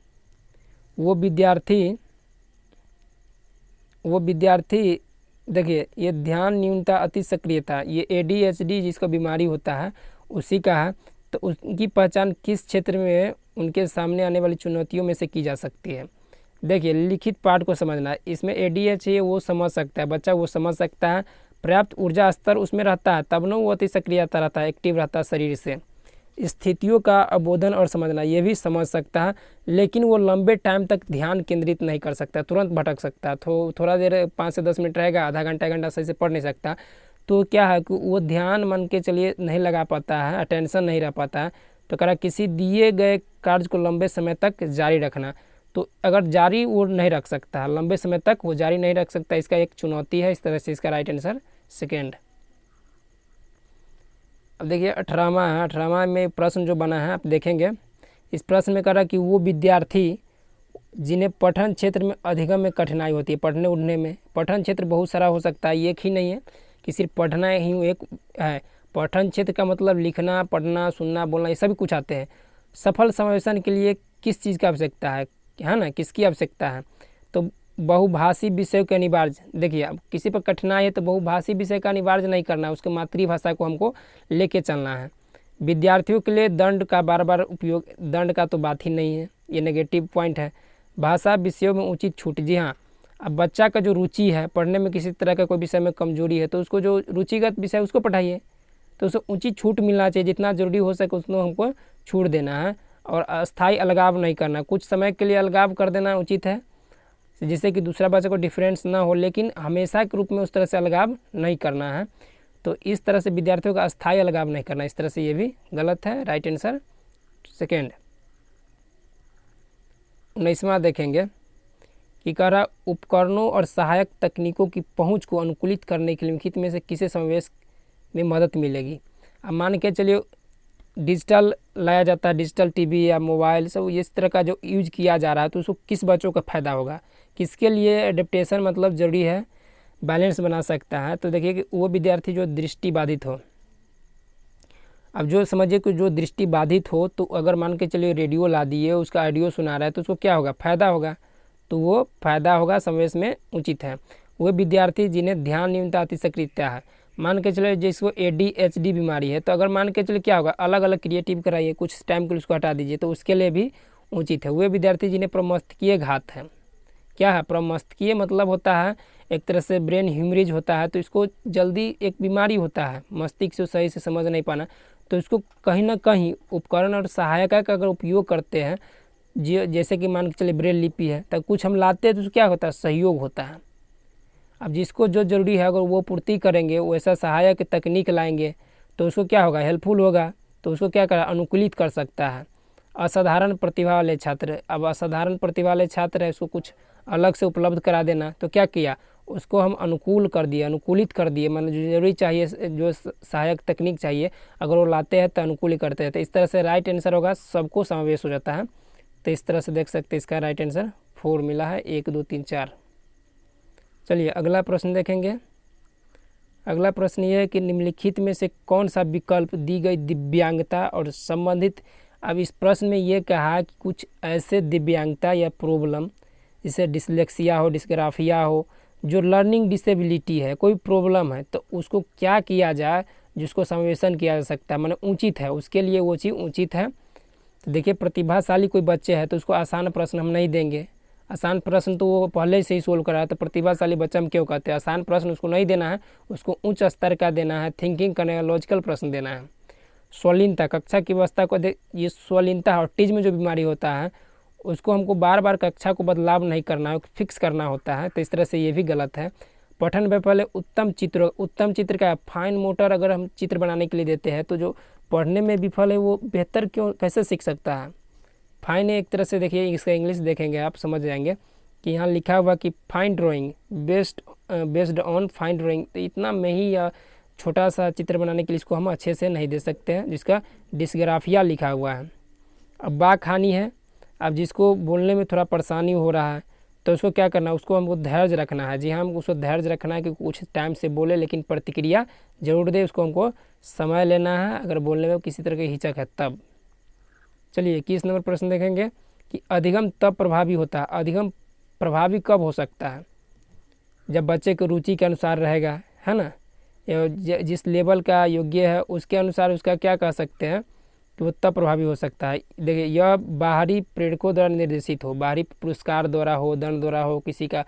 S1: देखिए ये ध्यान न्यूनता अति सक्रियता, ये ADHD जिसको बीमारी होता है उसी का है। तो उनकी पहचान किस क्षेत्र में उनके सामने आने वाली चुनौतियों में से की जा सकती है। देखिए लिखित पाठ को समझना है, इसमें ADHD वो समझ सकता है, बच्चा वो समझ सकता है, पर्याप्त ऊर्जा स्तर उसमें रहता है तब न वो अति सक्रियता रहता है, एक्टिव रहता है शरीर से। स्थितियों का अवबोधन और समझना ये भी समझ सकता है, लेकिन वो लंबे टाइम तक ध्यान केंद्रित नहीं कर सकता, तुरंत भटक सकता है। थोड़ा देर 5 से 10 मिनट रहेगा, आधा घंटा 1 घंटा सही से पढ़ नहीं सकता। तो क्या है कि वो ध्यान मन के चलिए नहीं लगा पाता है, अटेंशन नहीं रह पाता है। तो कह रहा किसी दिए गए कार्य को लंबे समय तक जारी रखना, तो अगर जारी वो नहीं रख सकता, लंबे समय तक वो जारी नहीं रख सकता, इसका एक चुनौती है। इस तरह से इसका राइट आंसर सेकेंड। अब देखिए 18वां है, 18वां में प्रश्न जो बना है आप देखेंगे, इस प्रश्न में कह रहा कि वो विद्यार्थी जिन्हें पठन क्षेत्र में अधिगम में कठिनाई होती है, पढ़ने उठने में, पठन क्षेत्र बहुत सारा हो सकता है, एक ही नहीं है कि सिर्फ पढ़ना ही एक है। पठन क्षेत्र का मतलब लिखना, पढ़ना, सुनना, बोलना ये सभी कुछ आते हैं। सफल समावेशन के लिए किस चीज़ की आवश्यकता है ना, किसकी आवश्यकता है। तो बहुभाषी विषय के अनिवार्य, देखिए अब किसी पर कठिनाई है तो बहुभाषी विषय का अनिवार्य नहीं करना है, उसके मातृभाषा को हमको लेके चलना है। विद्यार्थियों के लिए दंड का बार बार उपयोग, दंड का तो बात ही नहीं है, ये नेगेटिव पॉइंट है। भाषा विषयों में उचित छूट, जी हाँ, अब बच्चा का जो रुचि है पढ़ने में, किसी तरह का कोई विषय में कमजोरी है तो उसको जो रुचिगत विषय उसको पढ़ाइए, तो उसे उचित छूट मिलना चाहिए, जितना जरूरी हो सके उतना हमको छूट देना है। और अस्थायी अलगाव नहीं करना, कुछ समय के लिए अलगाव कर देना उचित है, जिससे कि दूसरा बच्चे को डिफरेंस ना हो, लेकिन हमेशा के रूप में उस तरह से अलगाव नहीं करना है। तो इस तरह से विद्यार्थियों का अस्थायी अलगाव नहीं करना, इस तरह से ये भी गलत है। Right answer second. 19वां देखेंगे कि कह रहा उपकरणों और सहायक तकनीकों की पहुंच को अनुकूलित करने के लिए निम्नलिखित में से किसे समावेश में मदद मिलेगी। अब मान के चलिए डिजिटल लाया जाता है, डिजिटल टीवी या मोबाइल सब इस तरह का जो यूज किया जा रहा है, तो उसको किस बच्चों का फ़ायदा होगा, किसके लिए एडेप्टेशन मतलब ज़रूरी है, बैलेंस बना सकता है। तो देखिए कि वो विद्यार्थी जो दृष्टि बाधित हो। अब जो समझिए कि जो दृष्टि बाधित हो, तो अगर मान के चलिए रेडियो ला दिए, उसका ऑडियो सुना रहा है, तो उसको क्या होगा, फ़ायदा होगा। तो वो फ़ायदा होगा, समावेश में उचित है। वो विद्यार्थी जिन्हें ध्यान न्यूनता अतिसक्रियता है, मान के चले जिसको ADHD बीमारी है, तो अगर मान के चले क्या होगा, अलग अलग क्रिएटिव कराइए, कुछ टाइम के लिए उसको हटा दीजिए, तो उसके लिए भी उचित है। वे विद्यार्थी जिन्हें प्रमस्तिष्कीय घात है, क्या है प्रमस्तिष्कीय मतलब होता है एक तरह से ब्रेन ह्यूमरेज होता है, तो इसको जल्दी एक बीमारी होता है, मस्तिष्क से सही से समझ नहीं पाना, तो इसको कहीं ना कहीं उपकरण और सहायक का अगर उपयोग करते हैं, जैसे कि मान के चले ब्रेल लिपि है, तब कुछ हम लाते हैं तो उसको क्या होता है, सहयोग होता है। अब जिसको जो ज़रूरी है अगर वो पूर्ति करेंगे, वैसा सहायक तकनीक लाएंगे, तो उसको क्या होगा, हेल्पफुल होगा, तो उसको क्या करा, अनुकूलित कर सकता है। असाधारण प्रतिभा वाले छात्र, अब असाधारण प्रतिभा वाले छात्र है, उसको कुछ अलग से उपलब्ध करा देना, तो क्या किया, उसको हम अनुकूल कर दिए, अनुकूलित कर दिए, मतलब जो जरूरी चाहिए, जो सहायक तकनीक चाहिए, अगर वो लाते हैं तो अनुकूल करते हैं। तो इस तरह से राइट आंसर होगा, सबको समावेश हो जाता है। तो इस तरह से देख सकते हैं, इसका राइट आंसर 4 मिला है, 1 2 3 4। चलिए अगला प्रश्न देखेंगे। अगला प्रश्न ये है कि निम्नलिखित में से कौन सा विकल्प दी गई दिव्यांगता और संबंधित। अब इस प्रश्न में ये कहा कि कुछ ऐसे दिव्यांगता या प्रॉब्लम, जैसे डिसलेक्सिया हो, डिस्ग्राफिया हो, जो लर्निंग डिसेबिलिटी है, कोई प्रॉब्लम है, तो उसको क्या किया जाए जिसको समावेशन किया जा सकता है, माने उचित है, उसके लिए वो चीज़ उचित है। तो देखिए प्रतिभाशाली कोई बच्चे हैं तो उसको आसान प्रश्न हम नहीं देंगे, आसान प्रश्न तो वो पहले से ही सोल्व करा है। तो प्रतिभाशाली बच्चा हम क्यों कहते हैं, आसान प्रश्न उसको नहीं देना है, उसको उच्च स्तर का देना है, थिंकिंग करने का लॉजिकल प्रश्न देना है। स्वलीनता, कक्षा की व्यवस्था को ये स्वलीनता ऑटिज्म जो बीमारी होता है, उसको हमको बार बार कक्षा को बदलाव नहीं करना है, फिक्स करना होता है, तो इस तरह से ये भी गलत है। पठन में पहले उत्तम चित्र का फाइन मोटर अगर हम चित्र बनाने के लिए देते हैं, तो जो पढ़ने में विफल है वो बेहतर क्यों कैसे सीख सकता है। फाइन एक तरह से देखिए, इसका इंग्लिश देखेंगे आप समझ जाएंगे कि यहाँ लिखा हुआ कि fine drawing based on fine drawing, तो इतना में ही या छोटा सा चित्र बनाने के लिए इसको हम अच्छे से नहीं दे सकते हैं, जिसका डिस्ग्राफिया लिखा हुआ है। अब बाक हानि है, अब जिसको बोलने में थोड़ा परेशानी हो रहा है, तो उसको क्या करना है, उसको हमको धैर्य रखना है। जी हाँ, हमको उसको धैर्य रखना है कि कुछ टाइम से बोले, लेकिन प्रतिक्रिया जरूर दे, उसको हमको समय लेना है अगर बोलने में किसी तरह की हिचक है तब। चलिए 21 नंबर प्रश्न देखेंगे कि अधिगम तब प्रभावी होता है। अधिगम प्रभावी कब हो सकता है, जब बच्चे की रुचि के अनुसार रहेगा, है ना, जिस लेवल का योग्य है उसके अनुसार उसका क्या कह सकते हैं कि वो तब प्रभावी हो सकता है। देखिए यह बाहरी प्रेरकों द्वारा निर्देशित हो, बाहरी पुरस्कार द्वारा हो, दंड द्वारा हो, किसी का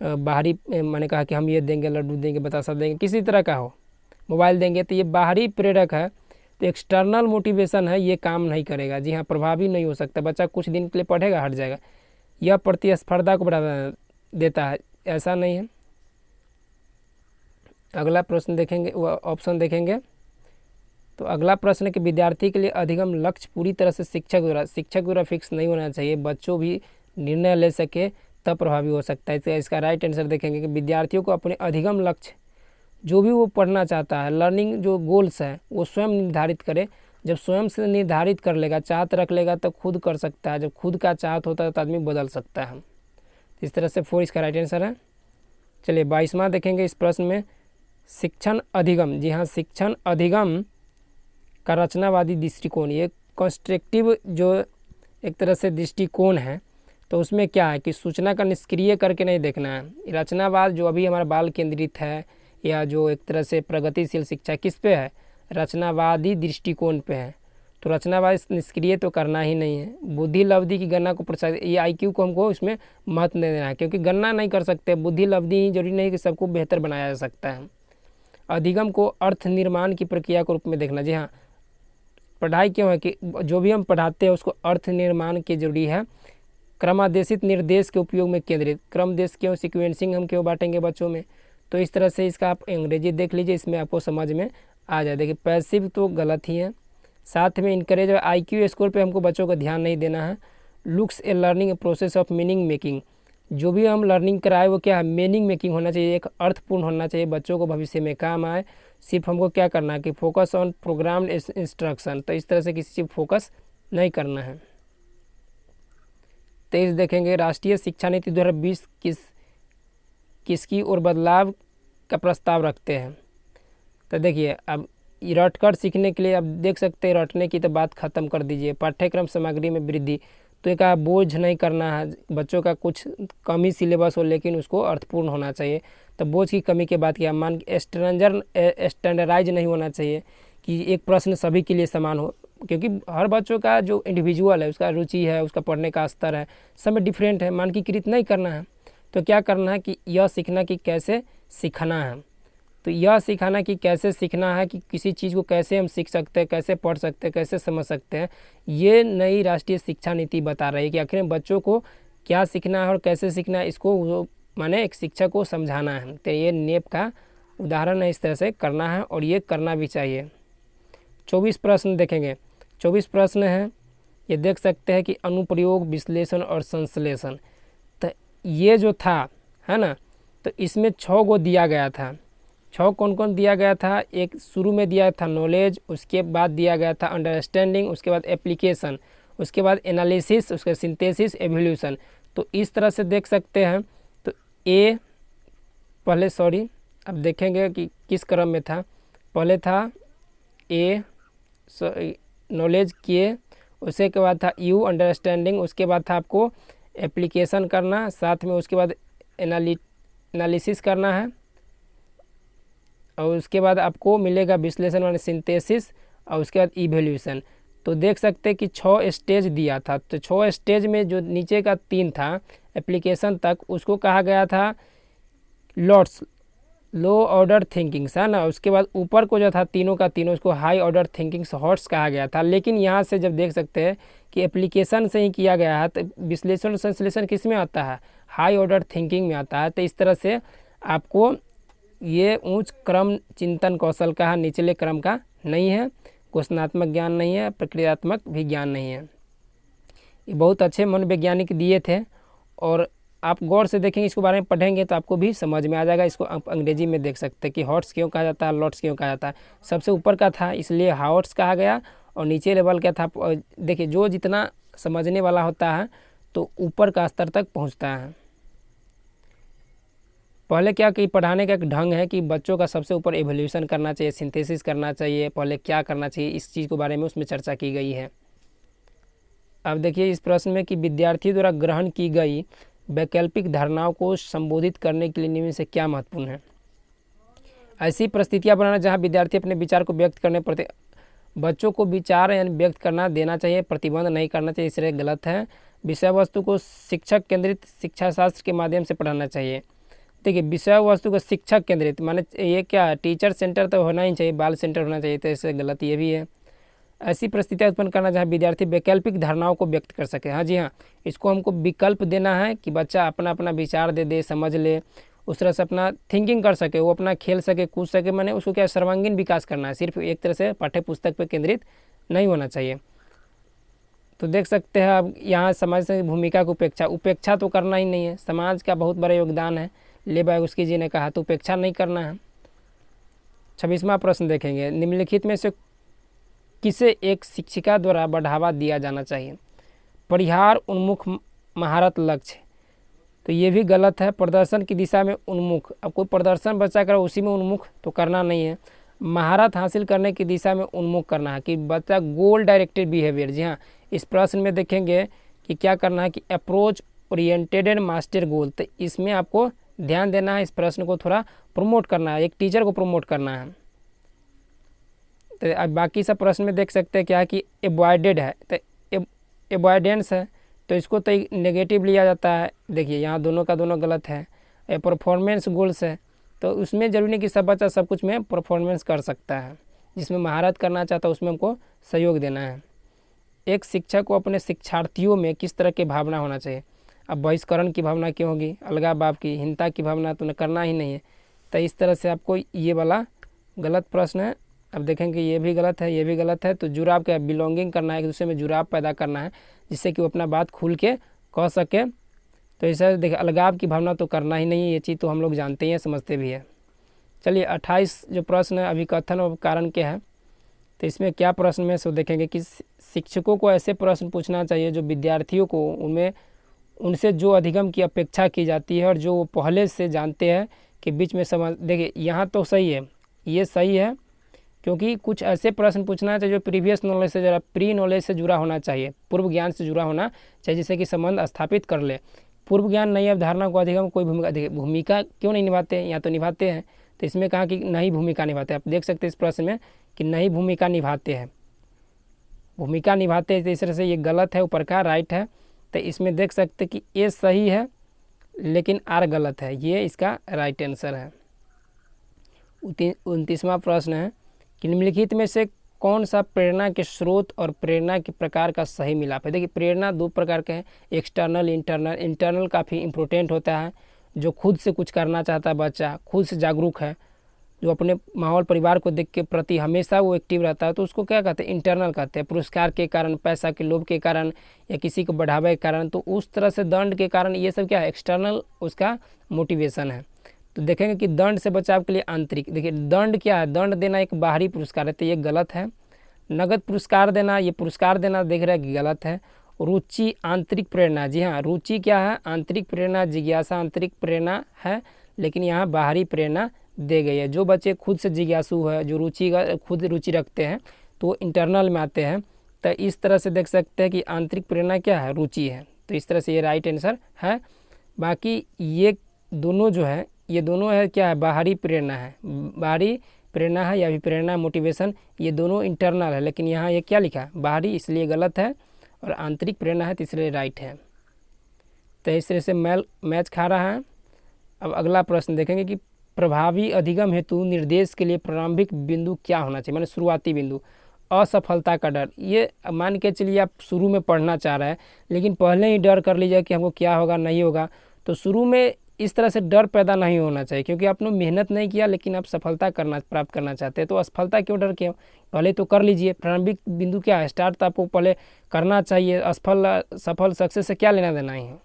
S1: बाहरी, मैंने कहा कि हम ये देंगे, लड्डू देंगे, बतासा देंगे, किसी तरह का हो, मोबाइल देंगे, तो ये बाहरी प्रेरक है, तो एक्सटर्नल मोटिवेशन है, ये काम नहीं करेगा। जी हाँ, प्रभावी नहीं हो सकता। बच्चा कुछ दिन के लिए पढ़ेगा, हट जाएगा। यह प्रतिस्पर्धा को बढ़ावा देता है, ऐसा नहीं है। अगला प्रश्न देखेंगे, ऑप्शन देखेंगे, तो अगला प्रश्न कि विद्यार्थी के लिए अधिगम लक्ष्य पूरी तरह से शिक्षक द्वारा फिक्स नहीं होना चाहिए, बच्चों भी निर्णय ले सके तब प्रभावी हो सकता है। इसका राइट आंसर देखेंगे कि विद्यार्थियों को अपने अधिगम लक्ष्य, जो भी वो पढ़ना चाहता है, लर्निंग जो गोल्स है, वो स्वयं निर्धारित करे। जब स्वयं से निर्धारित कर लेगा, चाहत रख लेगा, तो खुद कर सकता है। जब खुद का चाहत होता है तो आदमी बदल सकता है। इस तरह से 4 इसका राइट आंसर है। चलिए 22वां देखेंगे इस प्रश्न में, शिक्षण अधिगम। जी हाँ, शिक्षण अधिगम का रचनावादी दृष्टिकोण, ये कंस्ट्रक्टिव जो एक तरह से दृष्टिकोण है, तो उसमें क्या है कि सूचना का निष्क्रिय करके नहीं देखना है। रचनावाद जो अभी हमारा बाल केंद्रित है, या जो एक तरह से प्रगतिशील शिक्षा किस पे है, रचनावादी दृष्टिकोण पे है। तो रचनावाद निष्क्रिय तो करना ही नहीं है। बुद्धि लब्धि की गणना को प्रोत्साहित, ये IQ को हमको इसमें महत्व नहीं देना है, क्योंकि गणना नहीं कर सकते। बुद्धि लब्धि ही जरूरी नहीं कि सबको बेहतर बनाया जा सकता है। अधिगम को अर्थ निर्माण की प्रक्रिया के रूप में देखना। जी हाँ, पढ़ाई क्यों है कि जो भी हम पढ़ाते हैं उसको अर्थ निर्माण की जरूरी है। क्रमादेशित निर्देश के उपयोग में केंद्रित, क्रमदेश क्यों, सिक्वेंसिंग हम क्यों बांटेंगे बच्चों में, तो इस तरह से इसका आप अंग्रेजी देख लीजिए, इसमें आपको समझ में आ जाए। देखिए पैसिव तो गलत ही है। साथ में इनकरेज और IQ स्कोर पे हमको बच्चों को ध्यान नहीं देना है। Looks A learning process of meaning making, जो भी हम लर्निंग कराए वो क्या है, मीनिंग मेकिंग होना चाहिए, एक अर्थपूर्ण होना चाहिए, बच्चों को भविष्य में काम आए। सिर्फ हमको क्या करना है कि फोकस ऑन प्रोग्राम इंस्ट्रक्शन, तो इस तरह से किसी चीज़ फोकस नहीं करना है। 23 देखेंगे, राष्ट्रीय शिक्षा नीति 2020 किसकी और बदलाव का प्रस्ताव रखते हैं। तो देखिए अब रटकर सीखने के लिए अब देख सकते हैं, रटने की तो बात ख़त्म कर दीजिए। पाठ्यक्रम सामग्री में वृद्धि, तो एक बोझ नहीं करना है बच्चों का, कुछ कम ही सिलेबस हो लेकिन उसको अर्थपूर्ण होना चाहिए। तो बोझ की कमी के बात किया, मान स्टैंडर्डाइज नहीं होना चाहिए कि एक प्रश्न सभी के लिए समान हो, क्योंकि हर बच्चों का जो इंडिविजुअल है, उसका रुचि है, उसका पढ़ने का स्तर है, सब में डिफरेंट है। मानकीकृत नहीं करना है। तो क्या करना है कि यह सीखना कि कैसे सीखना है, तो यह सिखाना कि कैसे सीखना है, कि किसी चीज़ को कैसे हम सीख सकते हैं, कैसे पढ़ सकते हैं, कैसे समझ सकते हैं, ये नई राष्ट्रीय शिक्षा नीति बता रही है कि आखिर बच्चों को क्या सीखना है और कैसे सीखना है, इसको माने एक शिक्षक को समझाना है। तो ये नेप का उदाहरण है, इस तरह से करना है और ये करना भी चाहिए। 24 प्रश्न देखेंगे, 24 प्रश्न हैं, ये देख सकते हैं कि अनुप्रयोग, विश्लेषण और संश्लेषण। तो ये जो था है ना, तो इसमें 6 गो दिया गया था। 6 कौन कौन दिया गया था, एक शुरू में दिया था नॉलेज, उसके बाद दिया गया था अंडरस्टैंडिंग, उसके बाद एप्लीकेशन, उसके बाद एनालिसिस, उसके सिंथेसिस, एवोल्यूशन। तो इस तरह से देख सकते हैं। तो ए पहले, सॉरी अब देखेंगे कि किस क्रम में था। पहले था ए नॉलेज किए, उसके बाद था यू अंडरस्टैंडिंग, उसके बाद था आपको एप्लीकेशन करना, साथ में उसके बाद एनालिसिस करना है, और उसके बाद आपको मिलेगा विश्लेषण वाले सिंथेसिस, और उसके बाद इवैल्यूएशन। तो देख सकते हैं कि 6 स्टेज दिया था। तो 6 स्टेज में जो नीचे का 3 था एप्लीकेशन तक, उसको कहा गया था लॉट्स, लो ऑर्डर थिंकिंग्स, है ना। उसके बाद ऊपर को जो था तीनों का तीनों, उसको हाई ऑर्डर थिंकिंग्स हॉट्स कहा गया था। लेकिन यहाँ से जब देख सकते हैं कि एप्लीकेशन से ही किया गया है, तो विश्लेषण संश्लेषण किस में आता है, हाई ऑर्डर थिंकिंग में आता है। तो इस तरह से आपको ये उच्च क्रम चिंतन कौशल का है, निचले क्रम का नहीं है, घोषणात्मक ज्ञान नहीं है, प्रक्रियात्मक भी ज्ञान नहीं है। ये बहुत अच्छे मनोवैज्ञानिक दिए थे, और आप गौर से देखेंगे, इसके बारे में पढ़ेंगे तो आपको भी समझ में आ जाएगा। इसको आप अंग्रेजी में देख सकते हैं कि हॉट्स क्यों कहा जाता है, लॉट्स क्यों कहा जाता है। सबसे ऊपर का था इसलिए हॉट्स कहा गया, और नीचे लेवल का था। देखिए जो जितना समझने वाला होता है तो ऊपर का स्तर तक पहुँचता है। पहले क्या कि पढ़ाने का एक ढंग है कि बच्चों का सबसे ऊपर एवोल्यूशन करना चाहिए, सिंथेसिस करना चाहिए, पहले क्या करना चाहिए, इस चीज़ के बारे में उसमें चर्चा की गई है। अब देखिए इस प्रश्न में कि विद्यार्थी द्वारा ग्रहण की गई वैकल्पिक धारणाओं को संबोधित करने के लिए निम्न से क्या महत्वपूर्ण है। ऐसी परिस्थितियाँ बनाना जहाँ विद्यार्थी अपने विचार को व्यक्त करने पड़ते, बच्चों को विचार यानी व्यक्त करना देना चाहिए, प्रतिबंध नहीं करना चाहिए, इसलिए गलत है। विषय वस्तु को शिक्षक केंद्रित शिक्षा शास्त्र के माध्यम से पढ़ाना चाहिए। देखिए विषय वस्तु को शिक्षक केंद्रित माने ये क्या, टीचर सेंटर तो होना ही चाहिए, बाल सेंटर होना चाहिए, तो इससे गलत ये भी है। ऐसी परिस्थितियाँ उत्पन्न करना जहाँ विद्यार्थी वैकल्पिक धारणाओं को व्यक्त कर सके। हाँ जी हाँ, इसको हमको विकल्प देना है कि बच्चा अपना अपना विचार दे दे, समझ ले, उस तरह से अपना थिंकिंग कर सके, वो अपना खेल सके, कूद सके, मैंने उसको क्या सर्वांगीण विकास करना है, सिर्फ एक तरह से पाठ्य पुस्तक पर केंद्रित नहीं होना चाहिए। तो देख सकते हैं अब यहाँ समाज से भूमिका की उपेक्षा तो करना ही नहीं है, समाज का बहुत बड़ा योगदान है, लेबागुस्की जी ने कहा, तो उपेक्षा नहीं करना है। 26वां प्रश्न देखेंगे, निम्नलिखित में से किसे एक शिक्षिका द्वारा बढ़ावा दिया जाना चाहिए। परिहार उन्मुख महारत लक्ष्य, तो ये भी गलत है। प्रदर्शन की दिशा में उन्मुख, अब कोई प्रदर्शन बच्चा करे उसी में उन्मुख तो करना नहीं है। महारत हासिल करने की दिशा में उन्मुख करना है कि बच्चा गोल डायरेक्टेड बिहेवियर। जी हाँ, इस प्रश्न में देखेंगे कि क्या करना है कि अप्रोच ओरिएंटेड एंड मास्टर गोल, तो इसमें आपको ध्यान देना है, इस प्रश्न को थोड़ा प्रमोट करना है, एक टीचर को प्रमोट करना है। तो अब बाकी सब प्रश्न में देख सकते हैं क्या कि एवॉइडेड है, तो एवॉइडेंस है, तो इसको तो नेगेटिव लिया जाता है। देखिए यहाँ दोनों का दोनों गलत है। परफॉर्मेंस गोल्स है, तो उसमें जरूरी नहीं कि सब बच्चा सब कुछ में परफॉर्मेंस कर सकता है, जिसमें महारत करना चाहता है उसमें हमको सहयोग देना है। एक शिक्षक को अपने शिक्षार्थियों में किस तरह की भावना होना चाहिए। अब बहिष्करण की भावना क्यों होगी, अलगाव की, हिंसा की भावना तो करना ही नहीं है। तो इस तरह से आपको ये वाला गलत प्रश्न है। अब देखेंगे ये भी गलत है, ये भी गलत है। तो जुड़ाव क्या, बिलोंगिंग करना है, एक दूसरे में जुड़ाव पैदा करना है, जिससे कि वो अपना बात खुल के कह सके। तो ऐसा देखिए अलगाव की भावना तो करना ही नहीं है, ये चीज़ तो हम लोग जानते ही हैं, समझते भी हैं। चलिए 28 जो प्रश्न है अभिकथन और कारण के हैं। तो इसमें क्या प्रश्न में सो देखेंगे कि शिक्षकों को ऐसे प्रश्न पूछना चाहिए जो विद्यार्थियों को उनसे जो अधिगम की अपेक्षा की जाती है और जो वो पहले से जानते हैं कि बीच में समझ। देखिए यहाँ तो सही है, ये सही है, क्योंकि कुछ ऐसे प्रश्न पूछना चाहिए जो प्रीवियस नॉलेज से जरा प्री नॉलेज से जुड़ा होना चाहिए, पूर्व ज्ञान से जुड़ा होना चाहिए, जिससे कि संबंध स्थापित कर ले। पूर्व ज्ञान नई अवधारणा को अधिगम कोई भूमिका क्यों नहीं निभाते हैं, या तो निभाते हैं। तो इसमें कहा कि नहीं भूमिका निभाते हैं। आप देख सकते हैं इस प्रश्न में कि नहीं भूमिका निभाते हैं, भूमिका निभाते हैं। तो इस तरह से ये गलत है, ऊपर का राइट है। तो इसमें देख सकते कि ए सही है लेकिन आर गलत है, ये इसका राइट आंसर है। 29वां प्रश्न है कि निम्नलिखित में से कौन सा प्रेरणा के स्रोत और प्रेरणा के प्रकार का सही मिलाप है। देखिए प्रेरणा दो प्रकार के हैं, एक्सटर्नल, इंटरनल। इंटरनल काफ़ी इम्पोर्टेंट होता है, जो खुद से कुछ करना चाहता है बच्चा, खुद से जागरूक है, जो अपने माहौल परिवार को देख के प्रति हमेशा वो एक्टिव रहता है, तो उसको क्या कहते हैं, इंटरनल कहते हैं। पुरस्कार के कारण, पैसा के लोभ के कारण, या किसी को बढ़ावे के कारण, तो उस तरह से दंड के कारण, ये सब क्या है, एक्सटर्नल उसका मोटिवेशन है। तो देखेंगे कि दंड से बचाव के लिए आंतरिक। देखिए दंड क्या है, दंड देना एक बाहरी पुरस्कार है, तो ये गलत है। नगद पुरस्कार देना, ये पुरस्कार देना देख रहे हैं कि गलत है। रुचि आंतरिक प्रेरणा, जी हाँ, रुचि क्या है, आंतरिक प्रेरणा, जिज्ञासा आंतरिक प्रेरणा है, लेकिन यहाँ बाहरी प्रेरणा दे गई है। जो बच्चे खुद से जिज्ञासु है, जो खुद रुचि रखते हैं, तो वो में आते हैं। तो इस तरह से देख सकते हैं कि आंतरिक प्रेरणा क्या है, रुचि है। तो इस तरह से ये राइट आंसर है। बाकी ये दोनों जो है, ये दोनों है क्या है, बाहरी प्रेरणा है, बाहरी प्रेरणा है या अभिप्रेरणा, मोटिवेशन, ये दोनों इंटरनल है, लेकिन यहाँ ये क्या लिखा है, बाहरी, इसलिए गलत है। और आंतरिक प्रेरणा है, तो इसलिए राइट है। तो इस तरह से मैच खा रहा है। अब अगला प्रश्न देखेंगे कि प्रभावी अधिगम हेतु निर्देश के लिए प्रारंभिक बिंदु क्या होना चाहिए, माने शुरुआती बिंदु। असफलता का डर, ये मान के चलिए आप शुरू में पढ़ना चाह रहे हैं, लेकिन पहले ही डर कर लीजिए कि हमको क्या होगा नहीं होगा। तो शुरू में इस तरह से डर पैदा नहीं होना चाहिए, क्योंकि आपने मेहनत नहीं किया लेकिन आप सफलता प्राप्त करना चाहते हैं, तो असफलता क्यों डर क्यों, पहले तो कर लीजिए। प्रारंभिक बिंदु क्या है, स्टार्ट तो आपको पहले करना चाहिए। सफल सक्सेस से क्या लेना देना है।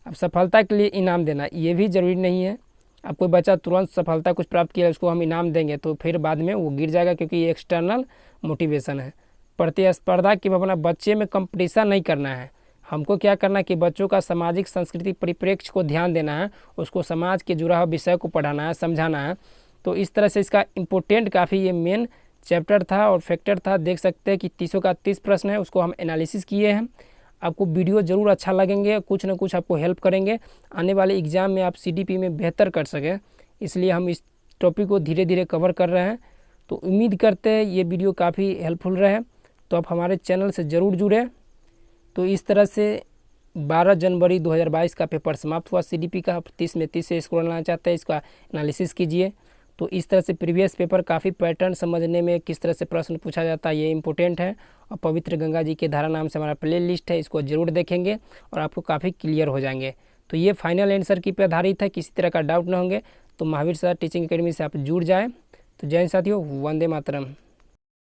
S1: अब सफलता के लिए इनाम देना ये भी ज़रूरी नहीं है। अब कोई बच्चा तुरंत सफलता कुछ प्राप्त किया, उसको हम इनाम देंगे तो फिर बाद में वो गिर जाएगा, क्योंकि ये एक्सटर्नल मोटिवेशन है। प्रतिस्पर्धा की भावना, बच्चे में कंपटीशन नहीं करना है, हमको क्या करना है कि बच्चों का सामाजिक सांस्कृतिक परिप्रेक्ष्य को ध्यान देना है, उसको समाज के जुड़ा हुआ विषय को पढ़ाना है, समझाना है। तो इस तरह से इसका इम्पोर्टेंट काफ़ी ये मेन चैप्टर था और फैक्टर था। देख सकते हैं कि 30 का 30 प्रश्न है, उसको हम एनालिसिस किए हैं। आपको वीडियो ज़रूर अच्छा लगेंगे, कुछ ना कुछ आपको हेल्प करेंगे, आने वाले एग्ज़ाम में आप CDP में बेहतर कर सकें, इसलिए हम इस टॉपिक को धीरे धीरे कवर कर रहे हैं। तो उम्मीद करते हैं ये वीडियो काफ़ी हेल्पफुल रहे, तो आप हमारे चैनल से ज़रूर जुड़ें। तो इस तरह से 12 जनवरी 2022 का पेपर समाप्त हुआ CDP का। 30 में 30 से स्कोर लाना चाहते हैं, इसका एनालिसिस कीजिए। तो इस तरह से प्रीवियस पेपर काफ़ी पैटर्न समझने में, किस तरह से प्रश्न पूछा जाता है, ये इंपॉर्टेंट है। और पवित्र गंगा जी के धारा नाम से हमारा प्ले लिस्ट है, इसको जरूर देखेंगे और आपको काफ़ी क्लियर हो जाएंगे। तो ये फाइनल आंसर की पे आधारित है, किसी तरह का डाउट ना होंगे तो महावीर सर टीचिंग एकेडमी से आप जुड़ जाएँ। तो जय हिंद साथियों, वंदे मातरम।